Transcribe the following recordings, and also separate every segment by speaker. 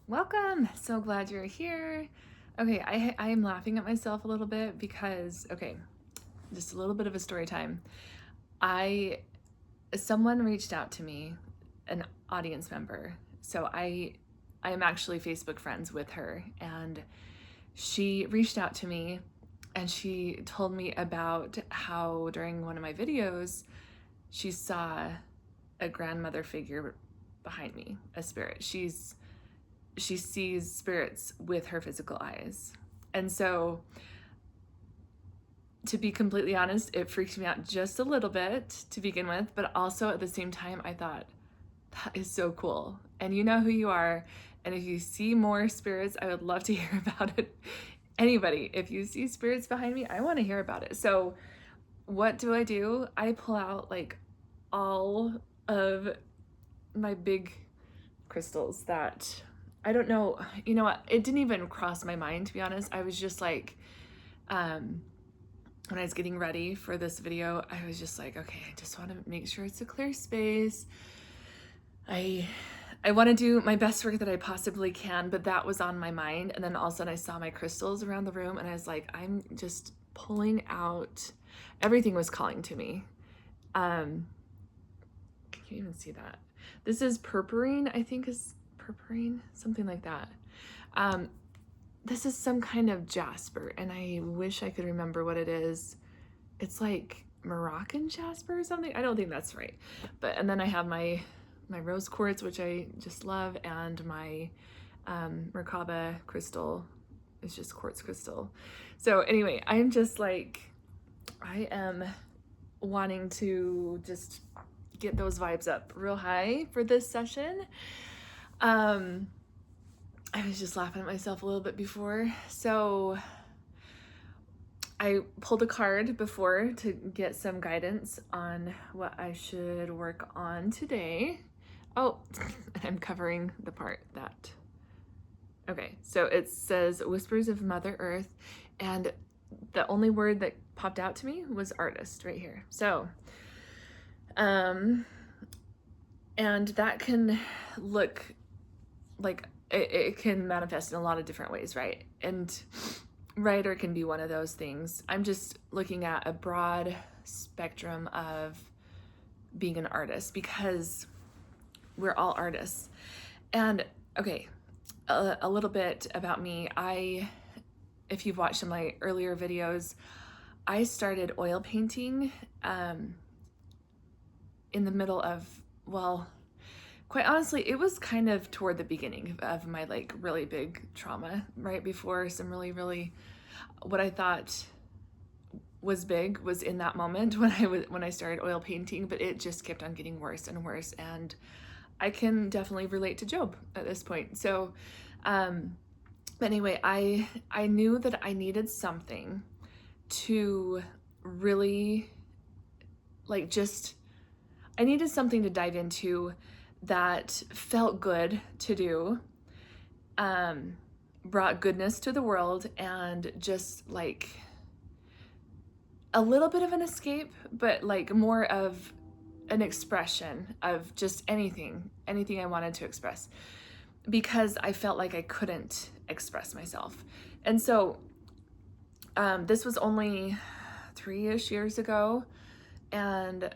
Speaker 1: Welcome. So glad you're here. Okay, I am laughing at myself a little bit because, okay, just a little bit of a story time. I Someone reached out to me, an audience member. So I am actually Facebook friends with her, and she reached out to me and she told me about how during one of my videos she saw a grandmother figure behind me, a spirit. She sees spirits with her physical eyes. And so, to be completely honest, it freaked me out just a little bit to begin with, but also at the same time, I thought, that is so cool. And you know who you are. And if you see more spirits, I would love to hear about it. Anybody, if you see spirits behind me, I want to hear about it. So, what do? I pull out like all of my big crystals that I don't know, you know what, it didn't even cross my mind, to be honest. I was just like, when I was getting ready for this video, I was just like, okay, I just want to make sure it's a clear space. I want to do my best work that I possibly can, but that was on my mind. And then all of a sudden I saw my crystals around the room and I was like, I'm just pulling out, everything was calling to me. Can you even see that? This is purpurine, I think is purpurine, something like that. This is some kind of jasper, and I wish I could remember what it is. It's like Moroccan jasper or something. I don't think that's right. And then I have my rose quartz, which I just love, and my Merkaba crystal is just quartz crystal. So anyway, I'm just like, I am wanting to just get those vibes up real high for this session. I was just laughing at myself a little bit before. So I pulled a card before to get some guidance on what I should work on today. Oh, I'm covering the part that, okay, so it says Whispers of Mother Earth, and the only word that popped out to me was artist right here. So, and that can look like it can manifest in a lot of different ways, right? And writer can be one of those things. I'm just looking at a broad spectrum of being an artist because we're all artists. And okay, a little bit about me. If you've watched some of my earlier videos, I started oil painting in the middle of, well, quite honestly, it was kind of toward the beginning of my like really big trauma, right before some really what I thought was big was in that moment when I started oil painting, but it just kept on getting worse and worse, and I can definitely relate to Job at this point. So but anyway, I knew that I needed something to really like just I needed something to dive into that felt good to do, brought goodness to the world, and just like a little bit of an escape, but like more of an expression of just anything I wanted to express, because I felt like I couldn't express myself. And so this was only 3-ish years ago, and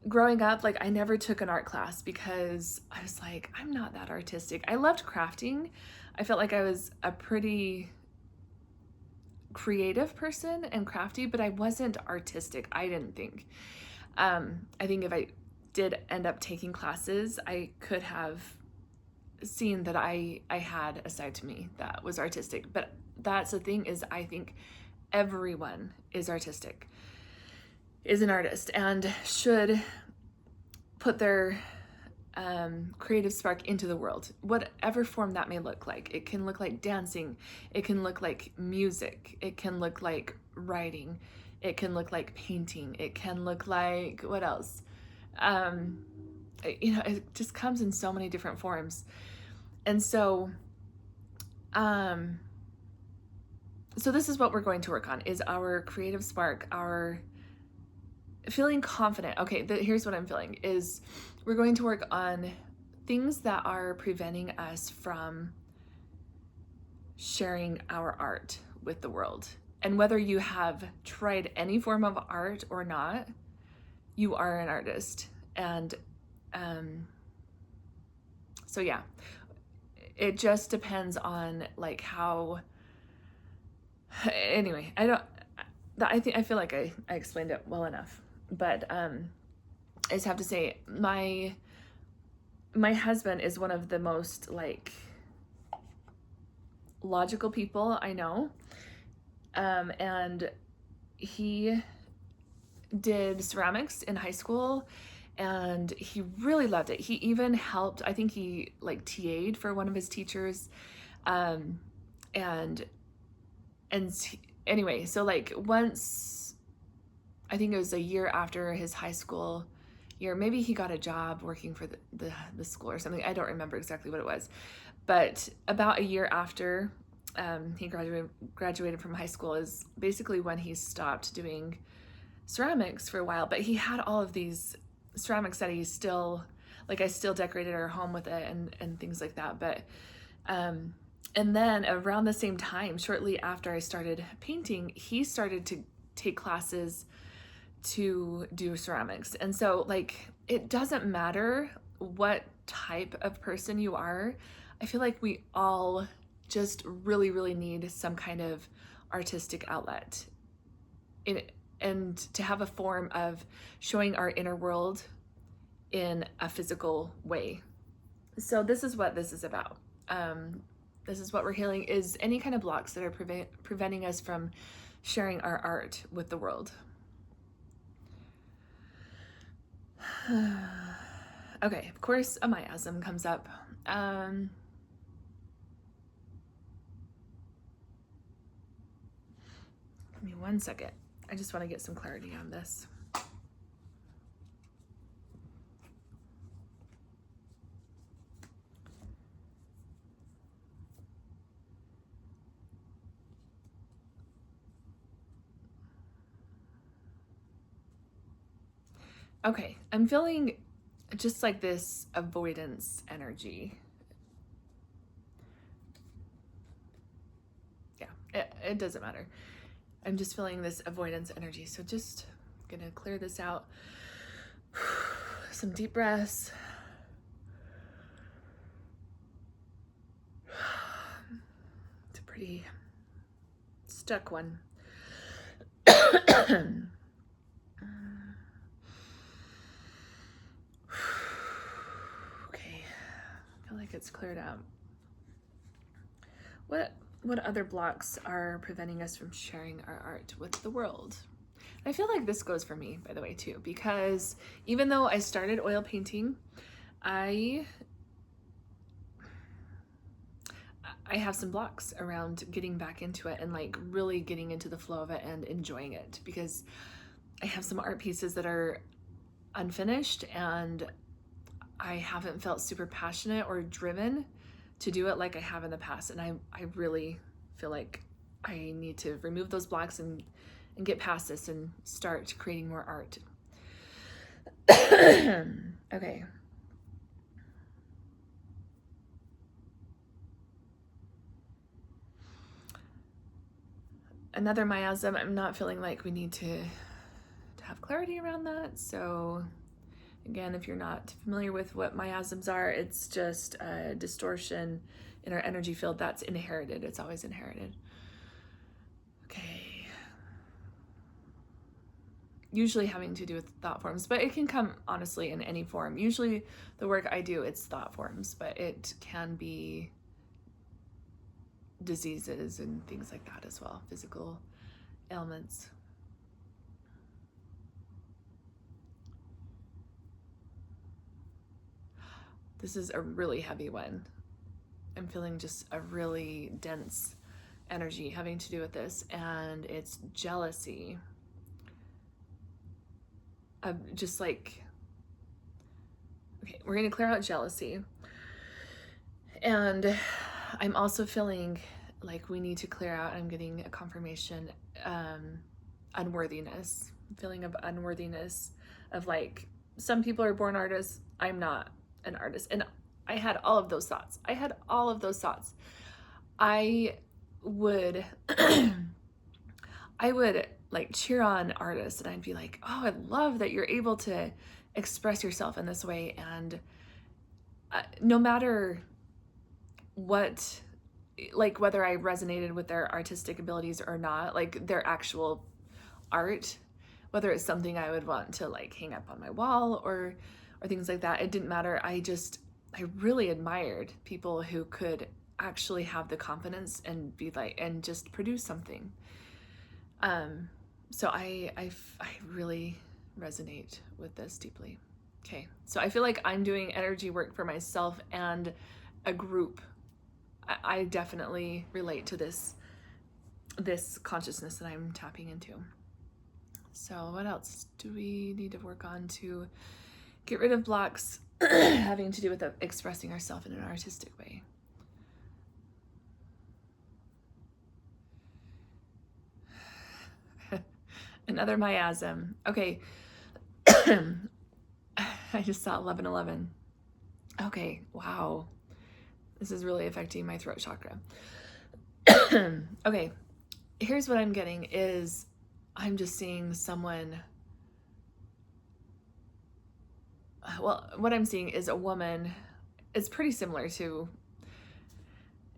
Speaker 1: growing up, like I never took an art class because I was like, I'm not that artistic. I loved crafting. I felt like I was a pretty creative person and crafty, but I wasn't artistic, I didn't think. I think if I did end up taking classes, I could have seen that I had a side to me that was artistic. But that's the thing, is I think everyone is artistic, is an artist, and should put their creative spark into the world, whatever form that may look like. It can look like dancing, it can look like music, it can look like writing, it can look like painting, it can look like, what else? You know, it just comes in so many different forms. And so so this is what we're going to work on, is our creative spark, our feeling confident. Okay, here's what I'm feeling, is we're going to work on things that are preventing us from sharing our art with the world. And whether you have tried any form of art or not, you are an artist. And so yeah, it just depends on like how, anyway, I feel like I explained it well enough, but I just have to say my husband is one of the most like logical people I know. And he did ceramics in high school and he really loved it. He even helped, I think he like TA'd for one of his teachers. And anyway, so like once, I think it was a year after his high school year, maybe he got a job working for the school or something. I don't remember exactly what it was, but about a year after he graduated from high school is basically when he stopped doing ceramics for a while. But he had all of these ceramics that he still, like I still decorated our home with it and things like that. But and then around the same time, shortly after I started painting, he started to take classes to do ceramics. And so like it doesn't matter what type of person you are. I feel like we all just really need some kind of artistic outlet and to have a form of showing our inner world in a physical way. So this is what this is about. This is what we're healing, is any kind of blocks that are preventing us from sharing our art with the world. Okay, of course a miasm comes up. Give me 1 second. I just want to get some clarity on this. Okay, I'm feeling just like this avoidance energy. Yeah, it doesn't matter. I'm just feeling this avoidance energy. So just gonna clear this out. Some deep breaths. It's a pretty stuck one. Okay, I feel like it's cleared out. What other blocks are preventing us from sharing our art with the world? I feel like this goes for me, by the way, too, because even though I started oil painting, I have some blocks around getting back into it and like really getting into the flow of it and enjoying it, because I have some art pieces that are unfinished and I haven't felt super passionate or driven to do it like I have in the past. And I really feel like I need to remove those blocks and get past this and start creating more art. Okay. Another miasm, I'm not feeling like we need to have clarity around that. So again, if you're not familiar with what miasms are, it's just a distortion in our energy field that's inherited. It's always inherited. Okay. Usually having to do with thought forms, but it can come honestly in any form. Usually the work I do, it's thought forms, but it can be diseases and things like that as well, physical ailments. This is a really heavy one. I'm feeling just a really dense energy having to do with this, and it's jealousy. Just like, okay, we're gonna clear out jealousy. And I'm also feeling like we need to clear out, I'm getting a confirmation, unworthiness, feeling of unworthiness, of like, some people are born artists, I'm not an artist. And I had all of those thoughts. I would I would like cheer on artists, and I'd be like, oh, I love that you're able to express yourself in this way. And no matter what, like whether I resonated with their artistic abilities or not, like their actual art, whether it's something I would want to like hang up on my wall or things like that, it didn't matter. I really admired people who could actually have the confidence and be like, and just produce something. So I really resonate with this deeply. Okay, so I feel like I'm doing energy work for myself and a group. I definitely relate to this consciousness that I'm tapping into. So what else do we need to work on to get rid of blocks having to do with expressing ourselves in an artistic way? Another miasm. Okay. I just saw 1111. Okay, wow. This is really affecting my throat chakra. Okay, here's what I'm getting is I'm just seeing someone, well, what I'm seeing is a woman. It's pretty similar to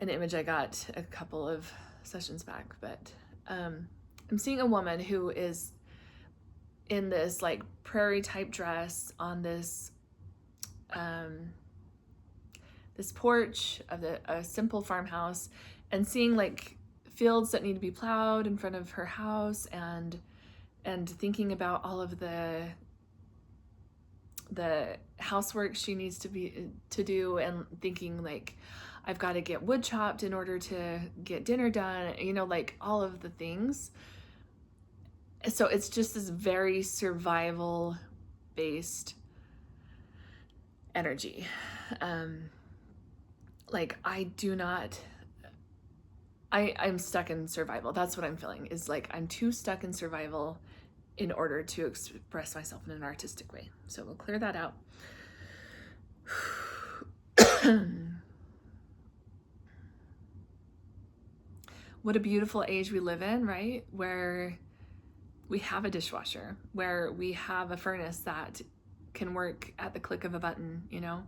Speaker 1: an image I got a couple of sessions back, but I'm seeing a woman who is in this like prairie type dress on this this porch of a simple farmhouse, and seeing like fields that need to be plowed in front of her house, and thinking about all of the housework she needs to do, and thinking like, I've got to get wood chopped in order to get dinner done, you know, like all of the things. So it's just this very survival based energy. Like I'm stuck in survival. That's what I'm feeling, is like I'm too stuck in survival in order to express myself in an artistic way. So we'll clear that out. What a beautiful age we live in, right? Where we have a dishwasher, where we have a furnace that can work at the click of a button, you know,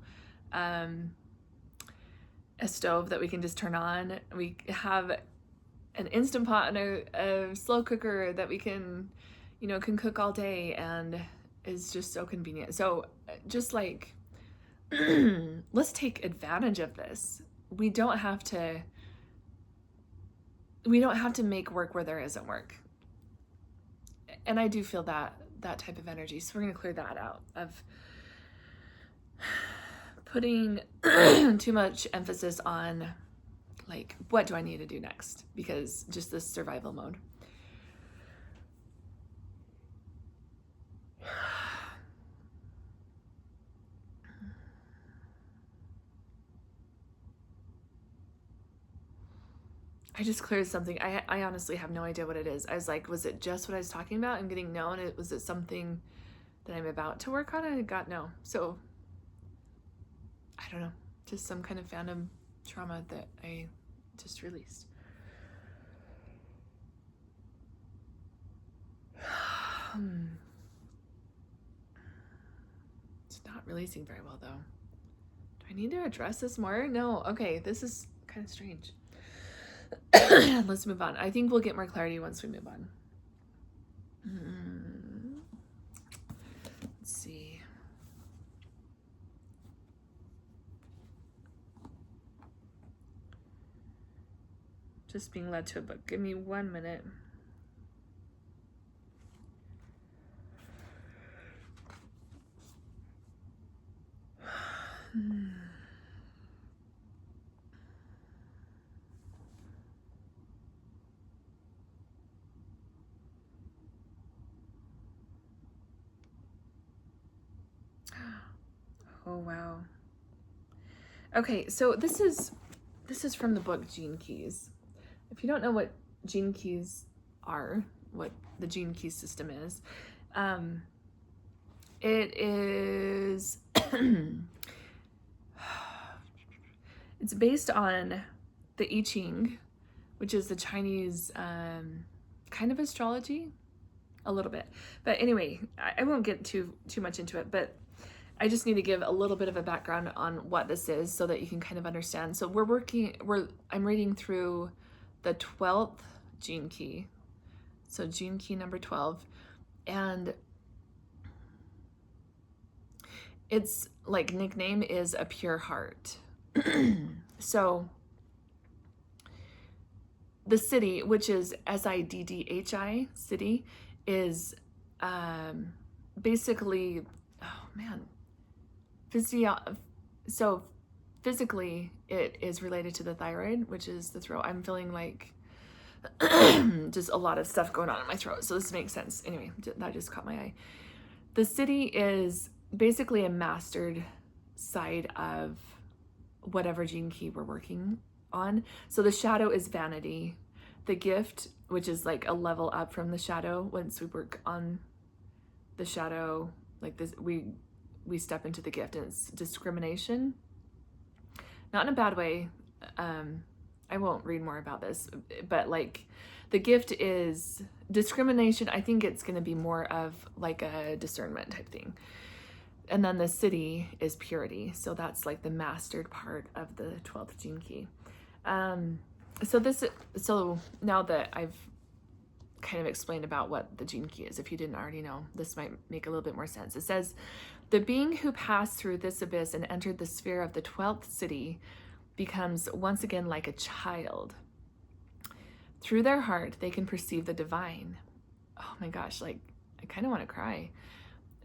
Speaker 1: a stove that we can just turn on. We have an Instant Pot and a slow cooker that we can, you know, can cook all day and is just so convenient. So just like, let's take advantage of this. We don't have to make work where there isn't work. And I do feel that type of energy. So we're going to clear that out of putting too much emphasis on like, what do I need to do next? Because just this survival mode. I just cleared something. I honestly have no idea what it is. I was like, was it just what I was talking about? I'm getting no, and was it something that I'm about to work on? And I got no. So I don't know, just some kind of fandom trauma that I just released. It's not releasing very well though. Do I need to address this more? No. Okay, this is kind of strange. Let's move on. I think we'll get more clarity once we move on. Let's see. Just being led to a book. Give me 1 minute. Oh, wow. Okay, so this is from the book Gene Keys. If you don't know what Gene Keys are, what the Gene Keys system is, it is It's based on the I Ching, which is the Chinese kind of astrology, a little bit. But anyway, I won't get too much into it, but I just need to give a little bit of a background on what this is so that you can kind of understand. So I'm reading through the 12th gene key. So gene key number 12, and its like nickname is a pure heart. So the Siddhi, which is Siddhi, Siddhi, is basically, oh man, so physically it is related to the thyroid, which is the throat. I'm feeling like just a lot of stuff going on in my throat, so this makes sense. Anyway, that just caught my eye. The Siddhi is basically a mastered side of whatever gene key we're working on. So the shadow is vanity. The gift, which is like a level up from the shadow, once we work on the shadow, like this, we step into the gift, and it's discrimination. Not in a bad way. I won't read more about this, but like the gift is discrimination. I think it's going to be more of like a discernment type thing. And then the Siddhi is purity. So that's like the mastered part of the 12th gene key. So now that I've kind of explained about what the gene key is, if you didn't already know, this might make a little bit more sense. It says, the being who passed through this abyss and entered the sphere of the 12th Siddhi becomes once again like a child. Through their heart, they can perceive the divine. Oh my gosh, like I kind of want to cry.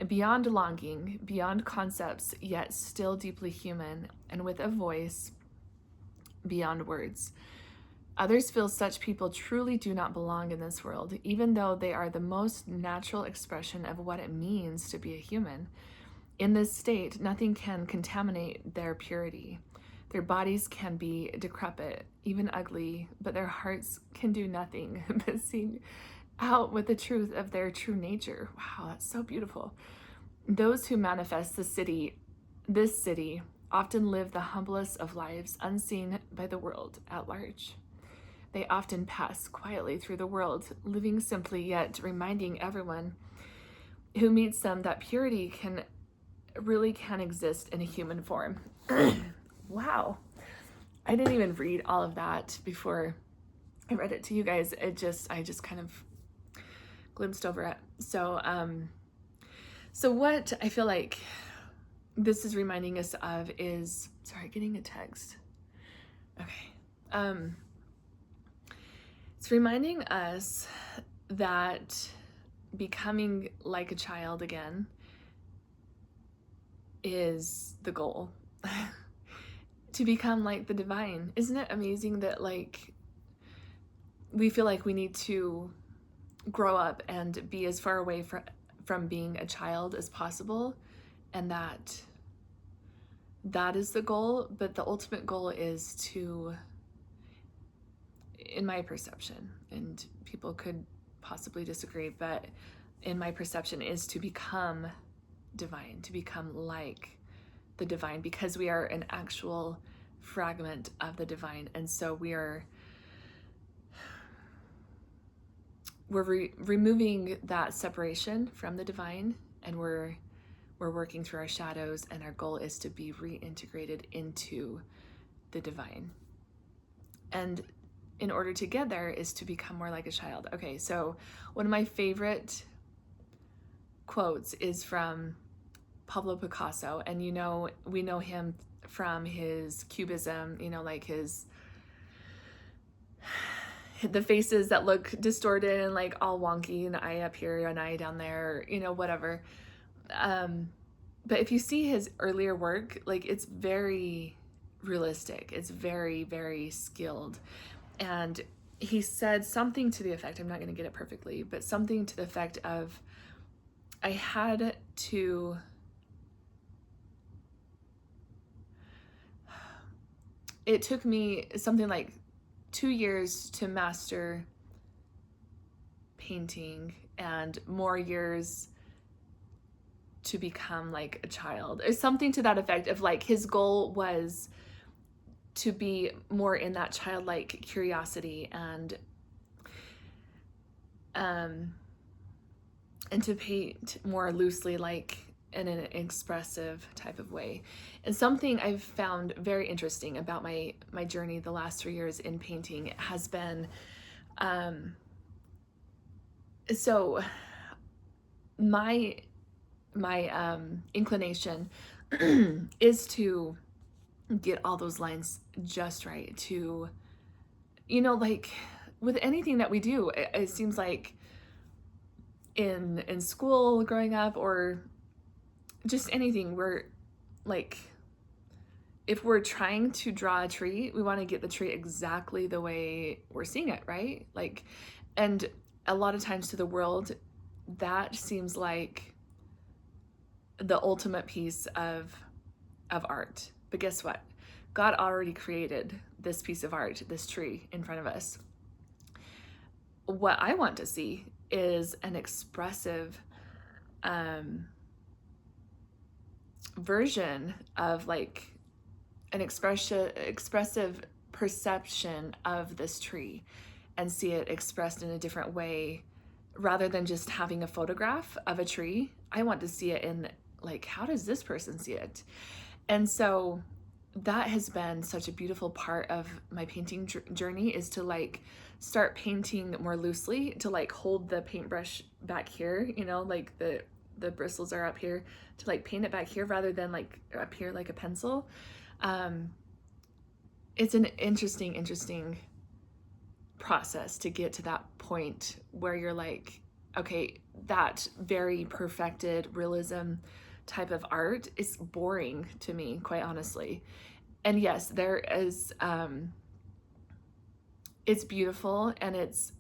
Speaker 1: Beyond longing, beyond concepts, yet still deeply human, and with a voice beyond words. Others feel such people truly do not belong in this world, even though they are the most natural expression of what it means to be a human. In this state, nothing can contaminate their purity. Their bodies can be decrepit, even ugly, but their hearts can do nothing but sing out with the truth of their true nature. Wow, that's so beautiful. Those who manifest this Siddhi, often live the humblest of lives, unseen by the world at large. They often pass quietly through the world, living simply, yet reminding everyone who meets them that purity can exist in a human form. Wow. I didn't even read all of that before I read it to you guys. I just kind of glimpsed over it. So what I feel like this is reminding us of is, sorry, getting a text. Okay. It's reminding us that becoming like a child again is the goal. To become like the divine. Isn't it amazing that like we feel like we need to grow up and be as far away from being a child as possible, and that is the goal, but the ultimate goal is to, in my perception, and people could possibly disagree, but in my perception, is to become divine, to become like the divine, because we are an actual fragment of the divine. And so we're removing that separation from the divine, and we're working through our shadows, and our goal is to be reintegrated into the divine. And in order to get there is to become more like a child. Okay, so one of my favorite quotes is from Pablo Picasso, and we know him from his cubism, like the faces that look distorted and like all wonky, an eye up here, an eye down there, whatever. But if you see his earlier work, like it's very realistic. It's very, very skilled. And he said something to the effect, I'm not going to get it perfectly, but something to the effect of, I had to it took me something like 2 years to master painting, and more years to become like a child, or something to that effect of like his goal was to be more in that childlike curiosity and to paint more loosely, like in an expressive type of way. And something I've found very interesting about my journey the last 3 years in painting has been, so my inclination is to get all those lines just right, to, you know, like with anything that we do, it seems like in school growing up, or just anything, we're like, if we're trying to draw a tree, we want to get the tree exactly the way we're seeing it, right? Like, and a lot of times to the world, that seems like the ultimate piece of art. But guess what? God already created this piece of art, this tree in front of us. What I want to see is an expressive version of, like, an expressive perception of this tree, and see it expressed in a different way rather than just having a photograph of a tree. I want to see it in, like, how does this person see it? And so that has been such a beautiful part of my painting journey, is to like start painting more loosely, to like hold the paintbrush back here, you know, like the bristles are up here, to like paint it back here rather than like up here like a pencil. It's an interesting process to get to that point where you're like, okay, that very perfected realism type of art is boring to me, quite honestly. And yes, there is, it's beautiful and it's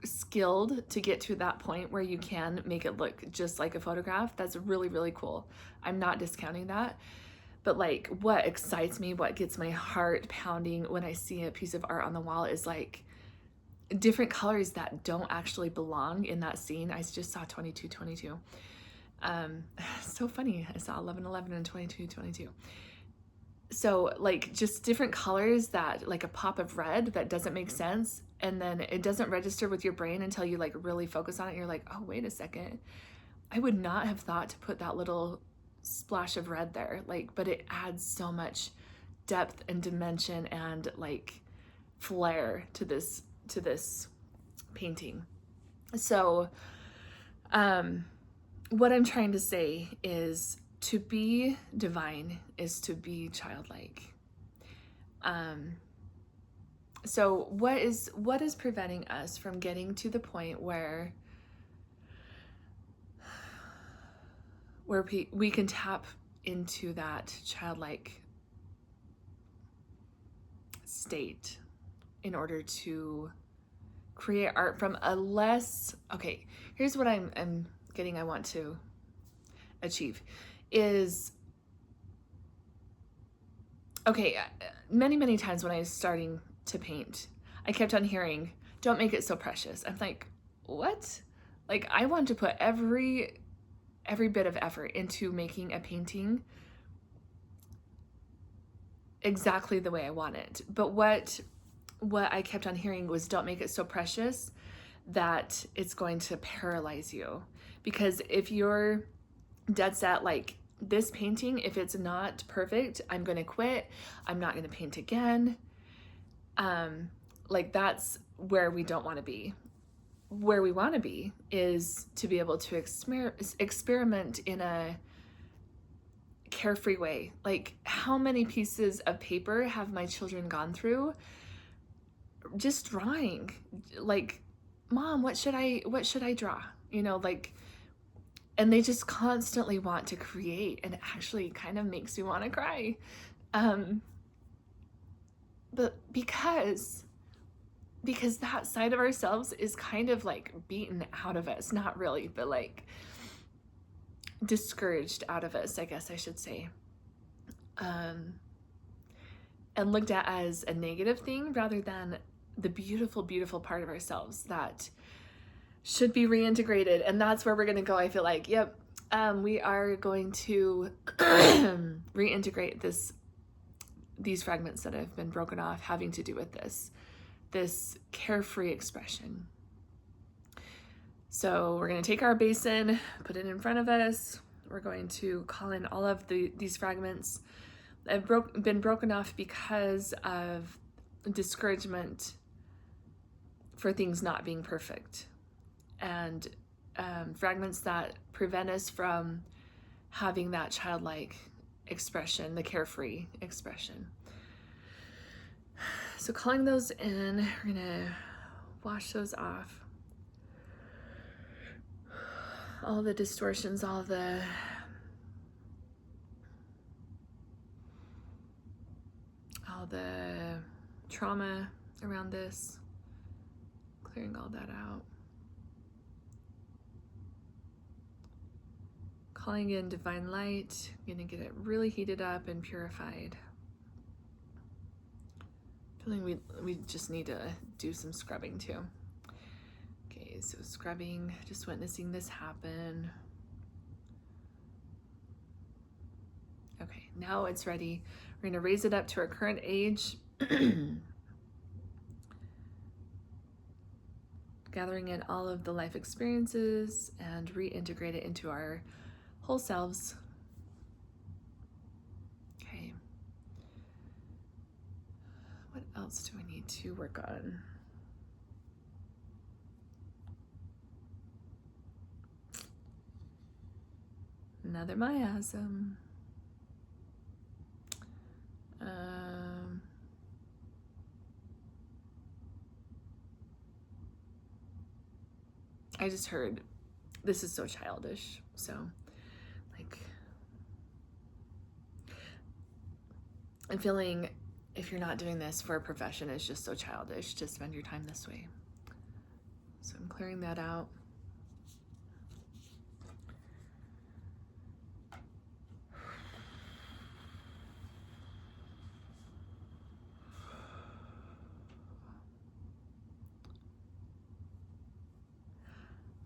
Speaker 1: skilled to get to that point where you can make it look just like a photograph. That's really, really cool. I'm not discounting that. But like, what excites me, what gets my heart pounding when I see a piece of art on the wall is like different colors that don't actually belong in that scene. I just saw 2222. So funny. I saw 1111 and 2222. So like just different colors that, like a pop of red that doesn't make sense, and then it doesn't register with your brain until you like really focus on it. You're like, oh, wait a second. I would not have thought to put that little splash of red there, like, but it adds so much depth and dimension and like flair to this painting. So what I'm trying to say is, to be divine is to be childlike. So what is preventing us from getting to the point where we can tap into that childlike state in order to create art from a less, okay, here's what I'm getting, I want to achieve is, okay, many times when I was starting to paint, I kept on hearing, don't make it so precious. I'm like, what? Like, I want to put every bit of effort into making a painting exactly the way I want it. But what I kept on hearing was, don't make it so precious that it's going to paralyze you. Because if you're dead set, like, this painting, if it's not perfect, I'm going to quit. I'm not going to paint again. Like, that's where we don't want to be. Where we want to be is to be able to experiment in a carefree way. Like, how many pieces of paper have my children gone through just drawing? Like, Mom, what should I draw? You know, like, and they just constantly want to create, and it actually kind of makes me want to cry. But because that side of ourselves is kind of like beaten out of us, not really, but like discouraged out of us, I guess I should say. And looked at as a negative thing rather than the beautiful, beautiful part of ourselves that should be reintegrated. And that's where we're going to go. I feel like, yep, we are going to reintegrate this these fragments that have been broken off having to do with this carefree expression. So we're going to take our basin, put it in front of us. We're going to call in all of these fragments that have been broken off because of discouragement for things not being perfect, and fragments that prevent us from having that childlike expression, the carefree expression. So calling those in, we're gonna wash those off. All the distortions, all the trauma around this, clearing all that out. Calling in divine light, gonna get it really heated up and purified. Feeling we just need to do some scrubbing too. Okay, so scrubbing, just witnessing this happen. Okay, now it's ready. We're gonna raise it up to our current age. Gathering in all of the life experiences and reintegrate it into our whole selves. Okay. What else do I need to work on? Another miasm. I just heard, this is so childish, so like, I'm feeling if you're not doing this for a profession, it's just so childish to spend your time this way. So I'm clearing that out.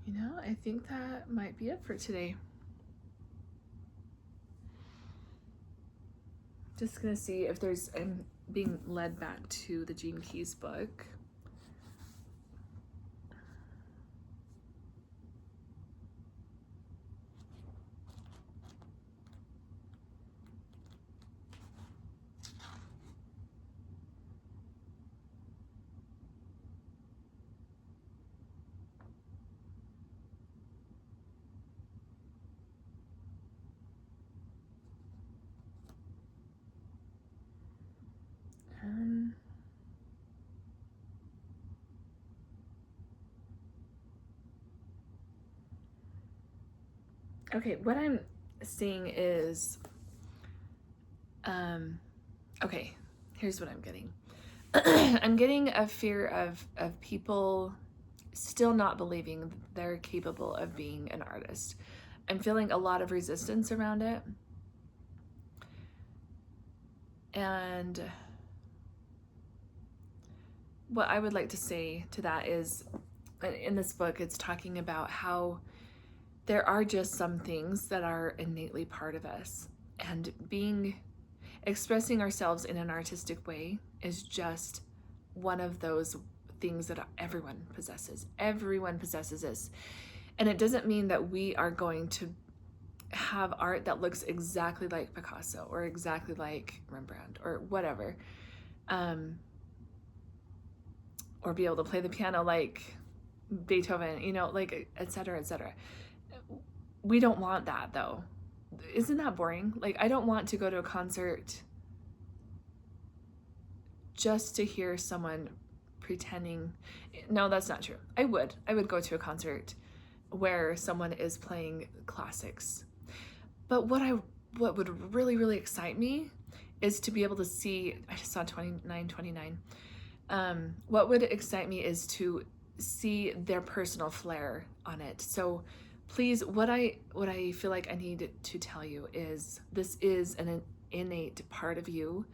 Speaker 1: You know, I think that might be it for today. Just gonna see if I'm being led back to the Gene Keys book. Okay, what I'm seeing is, okay, here's what I'm getting. I'm getting a fear of people still not believing they're capable of being an artist. I'm feeling a lot of resistance around it. And what I would like to say to that is, in this book, it's talking about how there are just some things that are innately part of us, and expressing ourselves in an artistic way is just one of those things that everyone possesses. Everyone possesses this. And it doesn't mean that we are going to have art that looks exactly like Picasso or exactly like Rembrandt or whatever, or be able to play the piano like Beethoven, you know, like, et cetera, et cetera. We don't want that, though. Isn't that boring? Like, I don't want to go to a concert just to hear someone pretending. No, that's not true. I would go to a concert where someone is playing classics. But what would really, really excite me is to be able to see, I just saw 2929. What would excite me is to see their personal flair on it. So please, what I feel like I need to tell you is this is an innate part of you,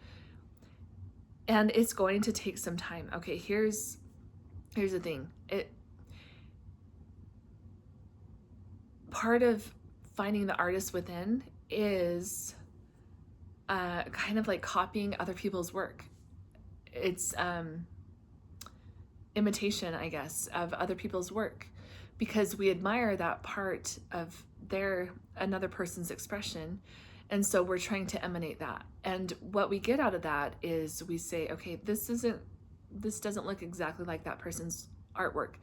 Speaker 1: and it's going to take some time. Okay, here's the thing. Part of finding the artist within is kind of like copying other people's work. It's imitation, I guess, of other people's work, because we admire that part of another person's expression, and so we're trying to emanate that. And what we get out of that is we say, okay, this doesn't look exactly like that person's artwork,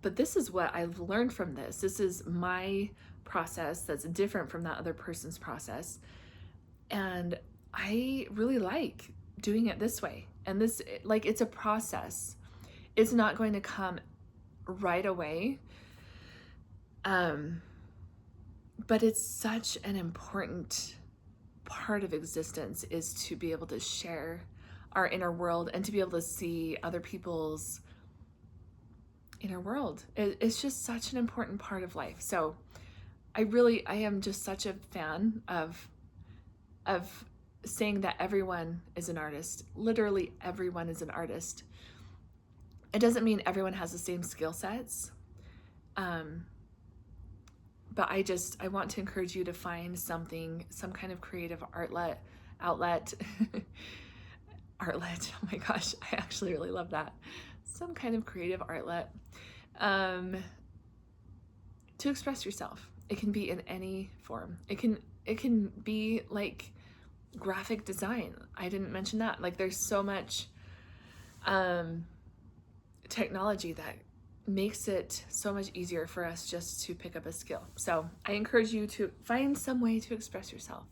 Speaker 1: but this is what I've learned from this. This is my process that's different from that other person's process, and I really like doing it this way. And this, like, it's a process. It's not going to come right away. But it's such an important part of existence, is to be able to share our inner world and to be able to see other people's inner world. It's just such an important part of life. So I am just such a fan of saying that everyone is an artist. Literally everyone is an artist. It doesn't mean everyone has the same skill sets. But I want to encourage you to find something, some kind of creative outlet. Outlet, oh my gosh, I actually really love that. Some kind of creative outlet to express yourself. It can be in any form. It can be like graphic design. I didn't mention that. Like, there's so much technology that makes it so much easier for us just to pick up a skill. So I encourage you to find some way to express yourself.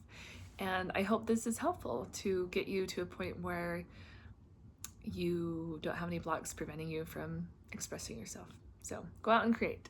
Speaker 1: And I hope this is helpful to get you to a point where you don't have any blocks preventing you from expressing yourself. So go out and create.